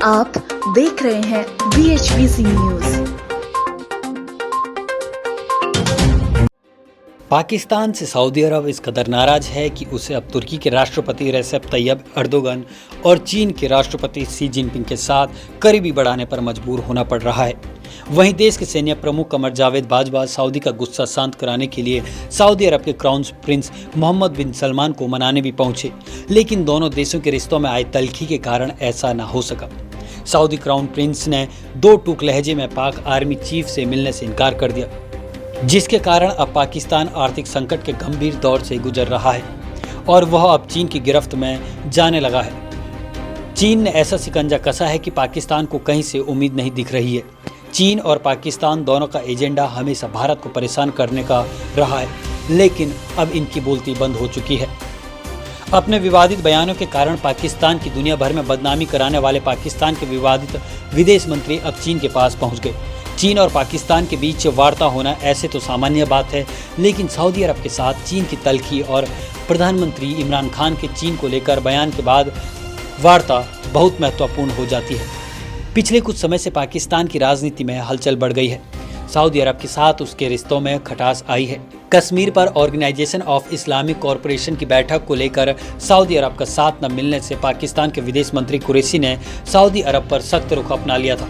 आप देख रहे हैं BHBC न्यूज। पाकिस्तान से सऊदी अरब इस कदर नाराज है कि उसे अब तुर्की के राष्ट्रपति रेसेप तैयब एर्दोगन और चीन के राष्ट्रपति शी जिनपिंग के साथ करीबी बढ़ाने पर मजबूर होना पड़ रहा है। वहीं देश के सैन्य प्रमुख कमर जावेद बाजवा सऊदी का गुस्सा शांत कराने के लिए सऊदी अरब के क्राउन प्रिंस मोहम्मद बिन सलमान को मनाने भी पहुंचे, लेकिन दोनों देशों के रिश्तों में आई तल्खी के कारण ऐसा न हो सका। सऊदी क्राउन प्रिंस ने दो टूक लहजे में पाक आर्मी चीफ से मिलने से इनकार कर दिया, जिसके कारण अब पाकिस्तान आर्थिक संकट के गंभीर दौर से गुजर रहा है और वह अब चीन की गिरफ्त में जाने लगा है। चीन ने ऐसा शिकंजा कसा है कि पाकिस्तान को कहीं से उम्मीद नहीं दिख रही है। चीन और पाकिस्तान दोनों का एजेंडा हमेशा भारत को परेशान करने का रहा है, लेकिन अब इनकी बोलती बंद हो चुकी है। अपने विवादित बयानों के कारण पाकिस्तान की दुनिया भर में बदनामी कराने वाले पाकिस्तान के विवादित विदेश मंत्री अब चीन के पास पहुंच गए। चीन और पाकिस्तान के बीच वार्ता होना ऐसे तो सामान्य बात है, लेकिन सऊदी अरब के साथ चीन की तल्खी और प्रधानमंत्री इमरान खान के चीन को लेकर बयान के बाद वार्ता बहुत महत्वपूर्ण हो जाती है। पिछले कुछ समय से पाकिस्तान की राजनीति में हलचल बढ़ गई है। सऊदी अरब के साथ उसके रिश्तों में खटास आई है। कश्मीर पर ऑर्गेनाइजेशन ऑफ इस्लामिक कॉरपोरेशन की बैठक को लेकर सऊदी अरब का साथ न मिलने से पाकिस्तान के विदेश मंत्री कुरैशी ने सऊदी अरब पर सख्त रुख अपना लिया था,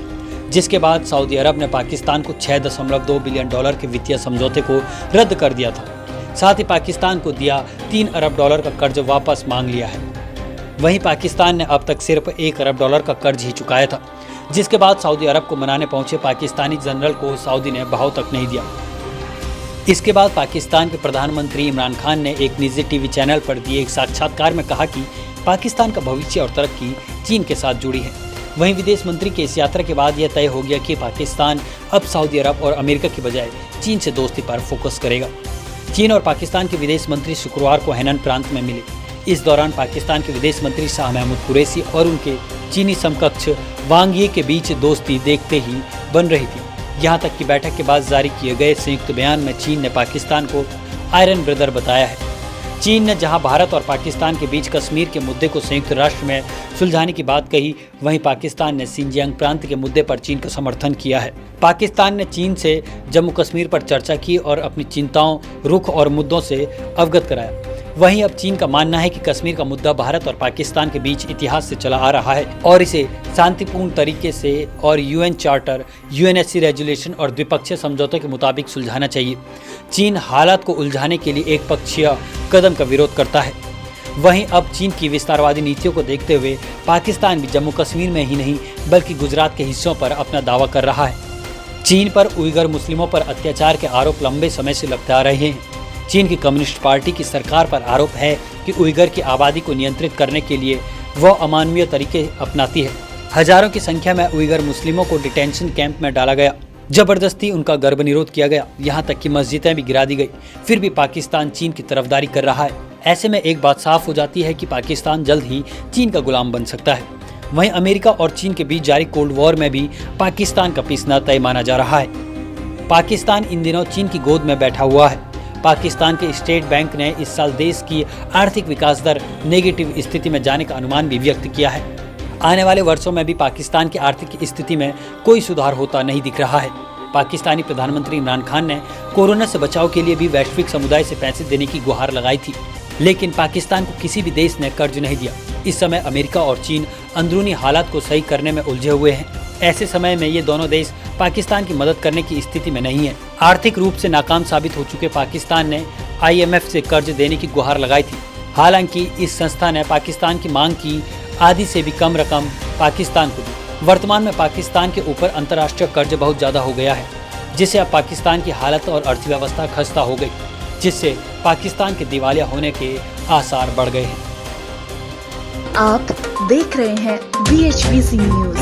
जिसके बाद सऊदी अरब ने पाकिस्तान को $6.2 बिलियन के वित्तीय समझौते को रद्द कर दिया था। साथ ही पाकिस्तान को दिया $3 अरब का कर्ज वापस मांग लिया है। वहीं पाकिस्तान ने अब तक सिर्फ $1 अरब का कर्ज ही चुकाया था, जिसके बाद सऊदी अरब को मनाने पहुंचे पाकिस्तानी जनरल को सऊदी ने बहाव तक नहीं दिया। इसके बाद पाकिस्तान के प्रधानमंत्री इमरान खान ने एक निजी टीवी चैनल पर दिए एक साक्षात्कार में कहा कि पाकिस्तान का भविष्य और तरक्की चीन के साथ जुड़ी है। वहीं विदेश मंत्री की इस यात्रा के बाद यह तय हो गया कि पाकिस्तान अब सऊदी अरब और अमेरिका की बजाय चीन से दोस्ती पर फोकस करेगा। चीन और पाकिस्तान के विदेश मंत्री शुक्रवार को हेनन प्रांत में मिले। इस दौरान पाकिस्तान के विदेश मंत्री शाह महमूद कुरैशी और उनके चीनी समकक्ष वांग यी के बीच दोस्ती देखते ही बन रही थी। यहाँ तक कि बैठक के बाद जारी किए गए संयुक्त बयान में चीन ने पाकिस्तान को आयरन ब्रदर बताया है। चीन ने जहां भारत और पाकिस्तान के बीच कश्मीर के मुद्दे को संयुक्त राष्ट्र में सुलझाने की बात कही, वहीं पाकिस्तान ने सिंजियांग प्रांत के मुद्दे पर चीन का समर्थन किया है। पाकिस्तान ने चीन से जम्मू कश्मीर पर चर्चा की और अपनी चिंताओं, रुख और मुद्दों से अवगत कराया। वहीं अब चीन का मानना है कि कश्मीर का मुद्दा भारत और पाकिस्तान के बीच इतिहास से चला आ रहा है और इसे शांतिपूर्ण तरीके से और UN चार्टर, UNSC रेजुलेशन और द्विपक्षीय समझौतों के मुताबिक सुलझाना चाहिए। चीन हालात को उलझाने के लिए एक पक्षीय कदम का विरोध करता है। वहीं अब चीन की विस्तारवादी नीतियों को देखते हुए पाकिस्तान भी जम्मू कश्मीर में ही नहीं बल्कि गुजरात के हिस्सों पर अपना दावा कर रहा है। चीन पर उइगर मुस्लिमों पर अत्याचार के आरोप लंबे समय से लगते आ रहे हैं। चीन की कम्युनिस्ट पार्टी की सरकार पर आरोप है कि उइगर की आबादी को नियंत्रित करने के लिए वह अमानवीय तरीके अपनाती है। हजारों की संख्या में उइगर मुस्लिमों को डिटेंशन कैंप में डाला गया, जबरदस्ती उनका गर्भनिरोध किया गया, यहाँ तक कि मस्जिदें भी गिरा दी गई। फिर भी पाकिस्तान चीन की तरफदारी कर रहा है। ऐसे में एक बात साफ हो जाती है कि पाकिस्तान जल्द ही चीन का गुलाम बन सकता है। वहीं अमेरिका और चीन के बीच जारी कोल्ड वॉर में भी पाकिस्तान का पीसना तय माना जा रहा है। पाकिस्तान इन दिनों चीन की गोद में बैठा हुआ है। पाकिस्तान के स्टेट बैंक ने इस साल देश की आर्थिक विकास दर नेगेटिव स्थिति में जाने का अनुमान भी व्यक्त किया है। आने वाले वर्षों में भी पाकिस्तान की आर्थिक स्थिति में कोई सुधार होता नहीं दिख रहा है। पाकिस्तानी प्रधानमंत्री इमरान खान ने कोरोना से बचाव के लिए भी वैश्विक समुदाय से पैसे देने की गुहार लगाई थी, लेकिन पाकिस्तान को किसी भी देश ने कर्ज नहीं दिया। इस समय अमेरिका और चीन अंदरूनी हालात को सही करने में उलझे हुए हैं। ऐसे समय में ये दोनों देश पाकिस्तान की मदद करने की स्थिति में नहीं है। आर्थिक रूप से नाकाम साबित हो चुके पाकिस्तान ने IMF से कर्ज देने की गुहार लगाई थी। हालांकि इस संस्था ने पाकिस्तान की मांग की आधी से भी कम रकम पाकिस्तान को दी। वर्तमान में पाकिस्तान के ऊपर अंतर्राष्ट्रीय कर्ज बहुत ज़्यादा हो गया है, जिससे अब पाकिस्तान की हालत और अर्थव्यवस्था खस्ता हो गई, जिससे पाकिस्तान के दिवालिया होने के आसार बढ़ गए हैं। आप देख रहे हैं BHBC न्यूज।